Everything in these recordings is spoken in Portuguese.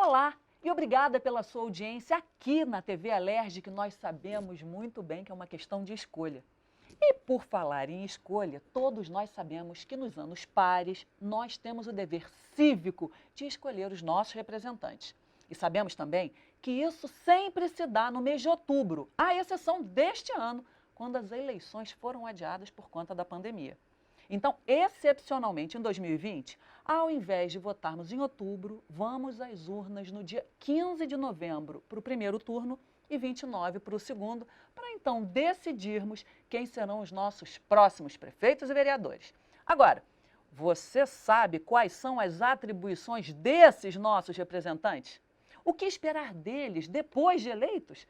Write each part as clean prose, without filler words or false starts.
Olá e obrigada pela sua audiência aqui na TV Alerj, que nós sabemos muito bem que é uma questão de escolha. E por falar em escolha, todos nós sabemos que nos anos pares nós temos o dever cívico de escolher os nossos representantes. E sabemos também que isso sempre se dá no mês de outubro, à exceção deste ano, quando as eleições foram adiadas por conta da pandemia. Então, excepcionalmente, em 2020, ao invés de votarmos em outubro, vamos às urnas no dia 15 de novembro para o primeiro turno e 29 para o segundo, para então decidirmos quem serão os nossos próximos prefeitos e vereadores. Agora, você sabe quais são as atribuições desses nossos representantes? O que esperar deles depois de eleitos?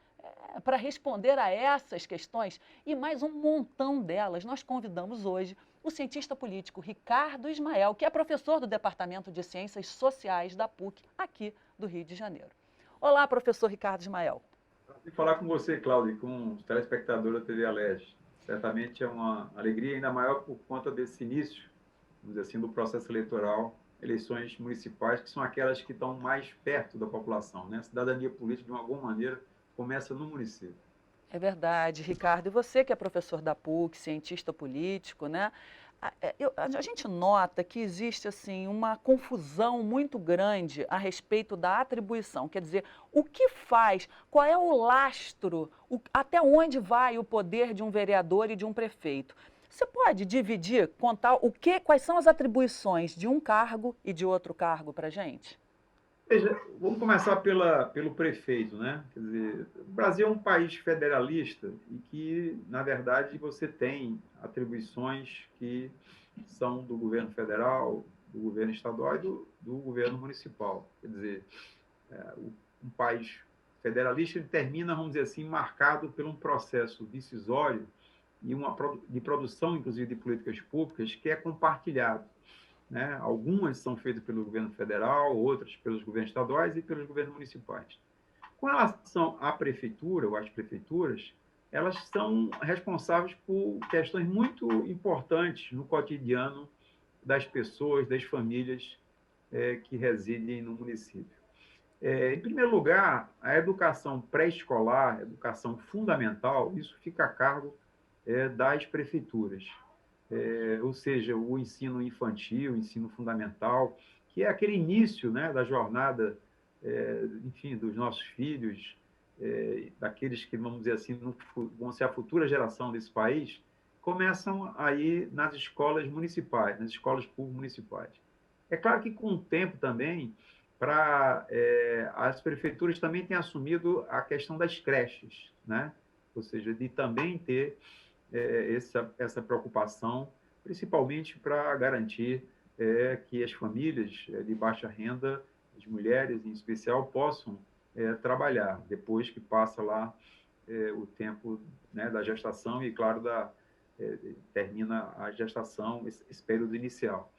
Para responder a essas questões e mais um montão delas, nós convidamos hoje o cientista político Ricardo Ismael, que é professor do Departamento de Ciências Sociais da PUC, aqui do Rio de Janeiro. Olá, professor Ricardo Ismael. E falar com você, Cláudio, com os telespectadores da TV Alerj. Certamente é uma alegria ainda maior por conta desse início, vamos dizer assim, do processo eleitoral, eleições municipais, que são aquelas que estão mais perto da população, né? A cidadania política, de alguma maneira, começa no município. É verdade, Ricardo. E você que é professor da PUC, cientista político, né? A gente nota que existe assim uma confusão muito grande a respeito da atribuição. Quer dizer, o que faz, qual é o lastro, até onde vai o poder de um vereador e de um prefeito? Você pode dividir, contar quais são as atribuições de um cargo e de outro cargo para a gente? Veja, vamos começar pelo prefeito, né? Quer dizer, o Brasil é um país federalista e que, na verdade, você tem atribuições que são do governo federal, do governo estadual e do governo municipal. Quer dizer, um país federalista ele termina, vamos dizer assim, marcado por um processo decisório e de produção, inclusive, de políticas públicas que é compartilhado, né? Algumas são feitas pelo governo federal, outras pelos governos estaduais e pelos governos municipais. Com relação à prefeitura ou às prefeituras, elas são responsáveis por questões muito importantes no cotidiano das pessoas, das famílias que residem no município. Em primeiro lugar, a educação pré-escolar, educação fundamental, isso fica a cargo das prefeituras. Ou seja, o ensino infantil, o ensino fundamental, que é aquele início, né, da jornada, enfim, dos nossos filhos, daqueles que, vamos dizer assim, vão ser a futura geração desse país, começam aí nas escolas municipais, nas escolas públicas municipais. É claro que com o tempo também, as prefeituras também têm assumido a questão das creches, né? Ou seja, de também ter essa preocupação, principalmente para garantir que as famílias de baixa renda, as mulheres em especial, possam trabalhar depois que passa lá o tempo, né, da gestação e, claro, termina a gestação, esse período inicial.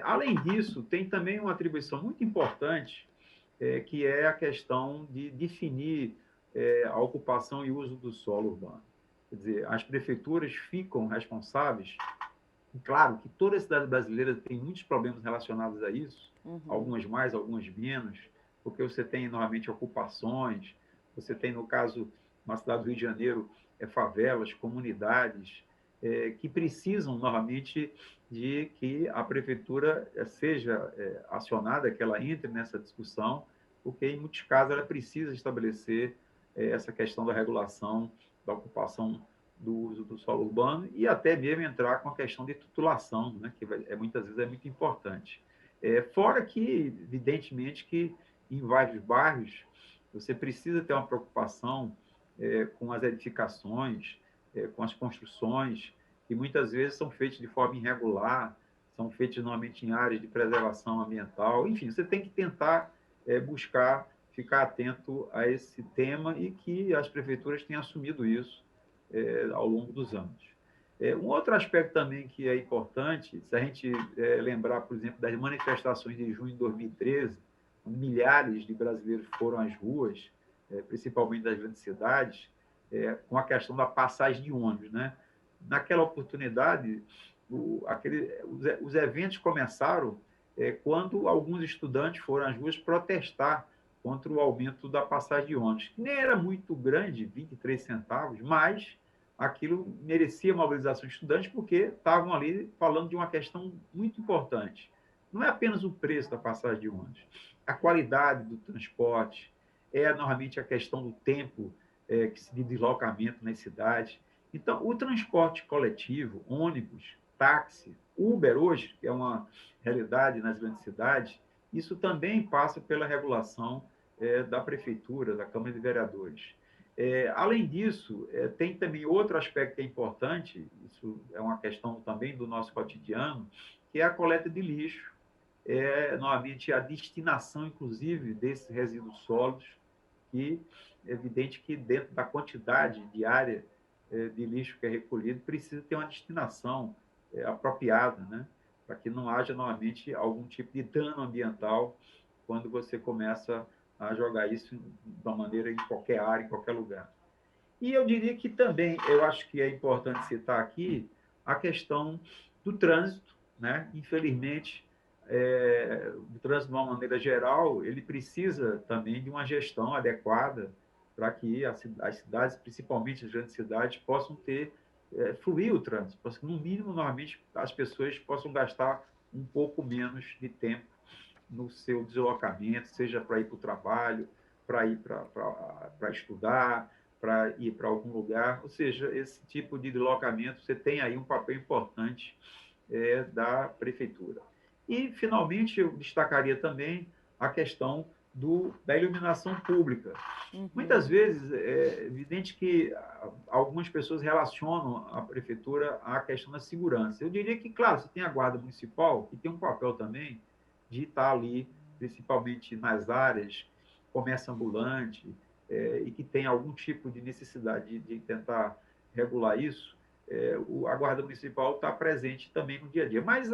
Além disso, tem também uma atribuição muito importante, que é a questão de definir a ocupação e uso do solo urbano. Quer dizer, as prefeituras ficam responsáveis, e claro que toda a cidade brasileira tem muitos problemas relacionados a isso, algumas mais, algumas menos, porque você tem, normalmente, ocupações, você tem, no caso, na cidade do Rio de Janeiro, favelas, comunidades, que precisam, normalmente, de que a prefeitura seja acionada, que ela entre nessa discussão, porque, em muitos casos, ela precisa estabelecer essa questão da regulação da ocupação do uso do solo urbano e até mesmo entrar com a questão de titulação, né, que muitas vezes é muito importante. Fora que, evidentemente, que em vários bairros você precisa ter uma preocupação com as edificações, com as construções, que muitas vezes são feitas de forma irregular, são feitas normalmente em áreas de preservação ambiental. Enfim, você tem que tentar buscar ficar atento a esse tema e que as prefeituras têm assumido isso ao longo dos anos. Um outro aspecto também que é importante, se a gente lembrar, por exemplo, das manifestações de junho de 2013, onde milhares de brasileiros foram às ruas, principalmente das grandes cidades, com a questão da passagem de ônibus, né? Naquela oportunidade, os eventos começaram quando alguns estudantes foram às ruas protestar contra o aumento da passagem de ônibus, que nem era muito grande, 23 centavos, mas aquilo merecia mobilização de estudantes porque estavam ali falando de uma questão muito importante. Não é apenas o preço da passagem de ônibus, a qualidade do transporte, normalmente a questão do tempo de deslocamento nas cidades. Então, o transporte coletivo, ônibus, táxi, Uber hoje, que é uma realidade nas grandes cidades, isso também passa pela regulação da prefeitura, da Câmara de Vereadores. Além disso, tem também outro aspecto que é importante, isso é uma questão também do nosso cotidiano, que é a coleta de lixo, normalmente a destinação, inclusive, desses resíduos sólidos, que é evidente que dentro da quantidade diária de lixo que é recolhido, precisa ter uma destinação apropriada, né? Para que não haja, novamente, algum tipo de dano ambiental quando você começa a jogar isso de uma maneira em qualquer área, em qualquer lugar. E eu diria que também, eu acho que é importante citar aqui a questão do trânsito, né? Infelizmente, o trânsito, de uma maneira geral, ele precisa também de uma gestão adequada para que as cidades, principalmente as grandes cidades, possam ter, fluir o trânsito, para que, no mínimo, normalmente, as pessoas possam gastar um pouco menos de tempo no seu deslocamento, seja para ir para o trabalho, para ir para estudar, para ir para algum lugar. Ou seja, esse tipo de deslocamento, você tem aí um papel importante da prefeitura. E, finalmente, eu destacaria também a questão da iluminação pública. Muitas vezes é evidente que algumas pessoas relacionam a prefeitura à questão da segurança. Eu diria que, claro, você tem a guarda municipal, que tem um papel também de estar ali, principalmente nas áreas, comércio ambulante, e que tem algum tipo de necessidade de tentar regular isso, a Guarda Municipal está presente também no dia a dia. Mas,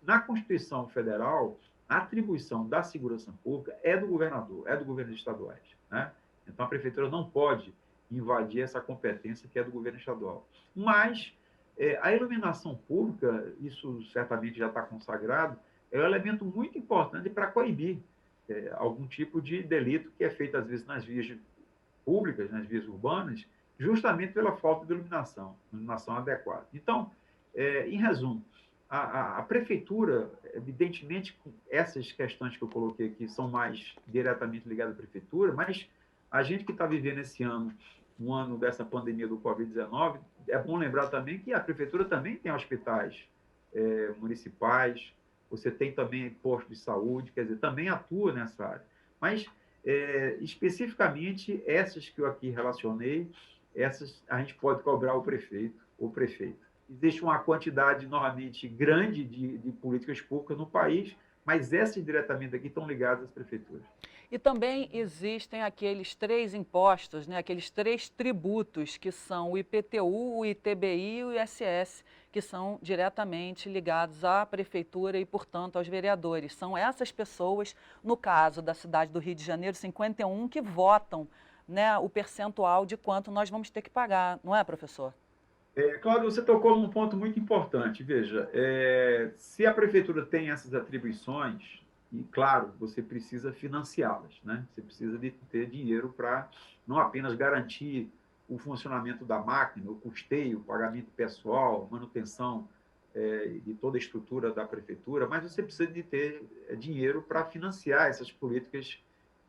na Constituição Federal, a atribuição da segurança pública é do governador, é do governo estaduais, né? Então, a prefeitura não pode invadir essa competência que é do governo estadual. Mas a iluminação pública, isso certamente já está consagrado, é um elemento muito importante para coibir algum tipo de delito que é feito, às vezes, nas vias públicas, nas vias urbanas, justamente pela falta de iluminação adequada. Então, em resumo, a prefeitura, evidentemente, com essas questões que eu coloquei aqui são mais diretamente ligadas à prefeitura, mas a gente que está vivendo esse ano, um ano dessa pandemia do Covid-19, é bom lembrar também que a prefeitura também tem hospitais municipais, você tem também posto de saúde, quer dizer, também atua nessa área. Mas, especificamente, essas que eu aqui relacionei, essas a gente pode cobrar o prefeito ou prefeita. Existe uma quantidade, normalmente, grande de políticas públicas no país, mas essas diretamente aqui estão ligadas às prefeituras. E também existem aqueles três impostos, né, aqueles três tributos, que são o IPTU, o ITBI e o ISS, que são diretamente ligados à prefeitura e, portanto, aos vereadores. São essas pessoas, no caso da cidade do Rio de Janeiro, 51, que votam, né, o percentual de quanto nós vamos ter que pagar, não é, professor? Cláudio, você tocou num ponto muito importante. Veja, se a prefeitura tem essas atribuições, e claro, você precisa financiá-las, né? Você precisa de ter dinheiro para não apenas garantir o funcionamento da máquina, o custeio, o pagamento pessoal, manutenção de toda a estrutura da prefeitura, mas você precisa de ter dinheiro para financiar essas políticas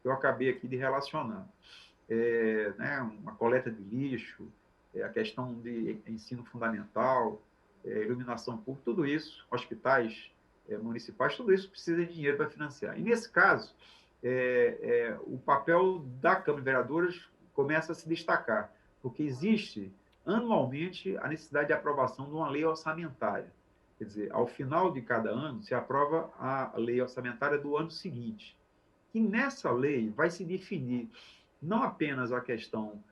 que eu acabei aqui de relacionar. Né, uma coleta de lixo, a questão de ensino fundamental, iluminação pública, tudo isso, hospitais municipais, tudo isso precisa de dinheiro para financiar. E, nesse caso, o papel da Câmara de Vereadores começa a se destacar, porque existe, anualmente, a necessidade de aprovação de uma lei orçamentária. Quer dizer, ao final de cada ano, se aprova a lei orçamentária do ano seguinte. E nessa lei vai se definir não apenas a questão,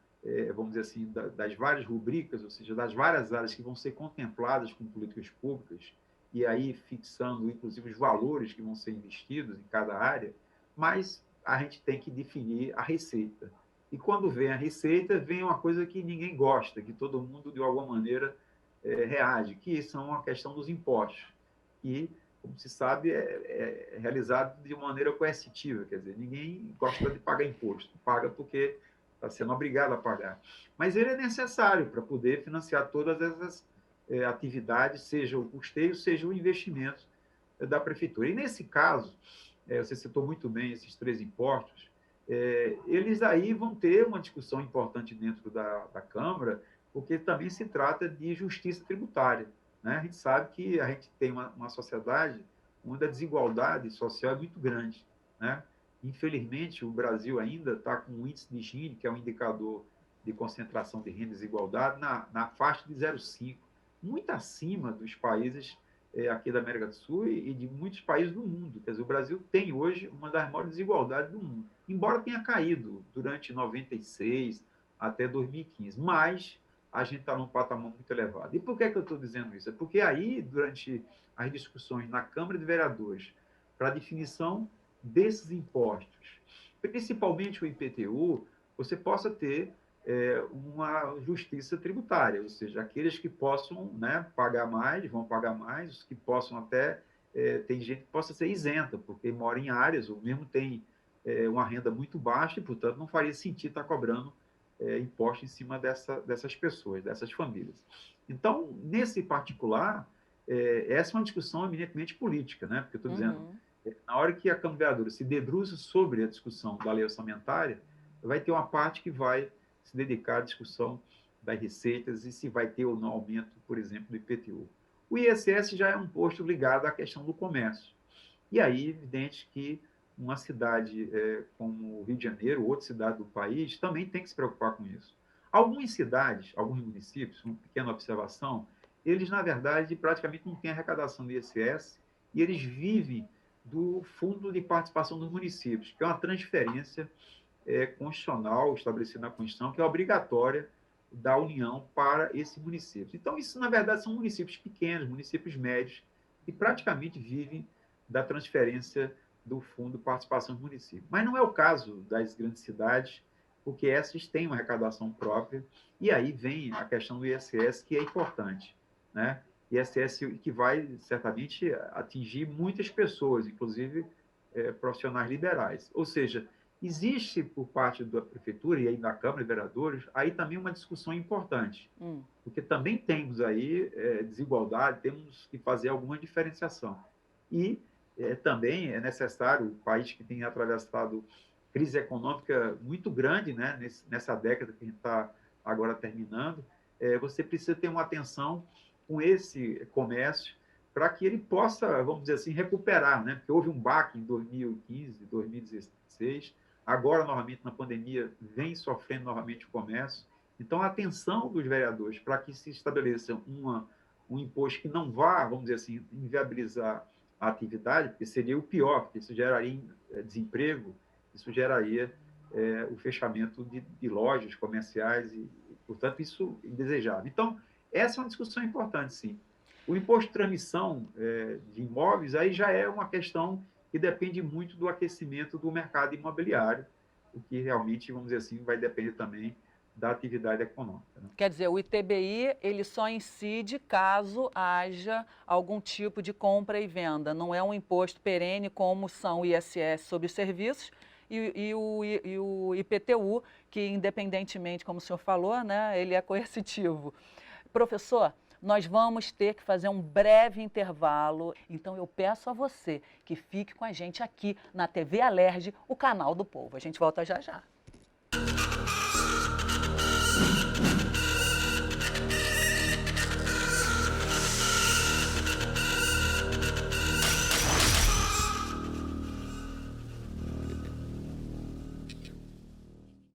vamos dizer assim, das várias rubricas, ou seja, das várias áreas que vão ser contempladas com políticas públicas, e aí fixando, inclusive, os valores que vão ser investidos em cada área, mas a gente tem que definir a receita. E quando vem a receita, vem uma coisa que ninguém gosta, que todo mundo, de alguma maneira, reage, que são a questão dos impostos. E como se sabe, é realizado de uma maneira coercitiva, quer dizer, ninguém gosta de pagar imposto, paga porque está sendo obrigado a pagar. Mas ele é necessário para poder financiar todas essas atividades, seja o custeio, seja o investimento da prefeitura. E nesse caso, você citou muito bem esses 3 impostos, eles aí vão ter uma discussão importante dentro da Câmara, porque também se trata de justiça tributária, né? A gente sabe que a gente tem uma sociedade onde a desigualdade social é muito grande, né? Infelizmente, o Brasil ainda está com um índice de Gini, que é um indicador de concentração de renda e desigualdade, na faixa de 0,5, muito acima dos países aqui da América do Sul e de muitos países do mundo. Quer dizer, o Brasil tem hoje uma das maiores desigualdades do mundo, embora tenha caído durante 96 até 2015, mas a gente está num patamar muito elevado. E por que eu estou dizendo isso? É porque aí, durante as discussões na Câmara de Vereadores para a definição desses impostos, principalmente o IPTU, você possa ter uma justiça tributária, ou seja, aqueles que possam, né, pagar mais, vão pagar mais, os que possam até, tem gente que possa ser isenta, porque mora em áreas, ou mesmo tem uma renda muito baixa e, portanto, não faria sentido estar cobrando imposto em cima dessas pessoas, dessas famílias. Então, nesse particular, essa é uma discussão eminentemente política, né? Porque eu estou dizendo, na hora que a Câmara de Vereadores se debruça sobre a discussão da lei orçamentária, vai ter uma parte que vai se dedicar à discussão das receitas e se vai ter ou não aumento, por exemplo, do IPTU. O ISS já é um imposto ligado à questão do comércio. E aí, é evidente que uma cidade como o Rio de Janeiro, outra cidade do país, também tem que se preocupar com isso. Algumas cidades, alguns municípios, uma pequena observação, eles, na verdade, praticamente não têm arrecadação do ISS e eles vivem do Fundo de Participação dos Municípios, que é uma transferência constitucional estabelecida na Constituição, que é obrigatória da União para esses municípios. Então, isso, na verdade, são municípios pequenos, municípios médios, que praticamente vivem da transferência do Fundo de Participação dos Municípios. Mas não é o caso das grandes cidades, porque essas têm uma arrecadação própria, e aí vem a questão do ISS, que é importante, né? ISS que vai, certamente, atingir muitas pessoas, inclusive profissionais liberais. Ou seja, existe por parte da Prefeitura e aí da Câmara de Vereadores, aí também uma discussão importante, porque também temos aí desigualdade, temos que fazer alguma diferenciação. E também é necessário, o país que tem atravessado crise econômica muito grande, né, nessa década que a gente está agora terminando, você precisa ter uma atenção com esse comércio para que ele possa, vamos dizer assim, recuperar, né? Porque houve um baque em 2015, 2016, agora, novamente, na pandemia, vem sofrendo novamente o comércio. Então, a atenção dos vereadores para que se estabeleça um imposto que não vá, vamos dizer assim, inviabilizar a atividade, porque seria o pior, porque isso geraria desemprego, isso geraria o fechamento de lojas comerciais e, portanto, isso é indesejável. Então, essa é uma discussão importante, sim. O imposto de transmissão de imóveis aí já é uma questão que depende muito do aquecimento do mercado imobiliário, o que realmente, vamos dizer assim, vai depender também da atividade econômica, né? Quer dizer, o ITBI ele só incide caso haja algum tipo de compra e venda. Não é um imposto perene como são o ISS sobre os serviços e o IPTU, que independentemente, como o senhor falou, né, ele é coercitivo. Professor, nós vamos ter que fazer um breve intervalo, então eu peço a você que fique com a gente aqui na TV Alerj, o canal do povo. A gente volta já já.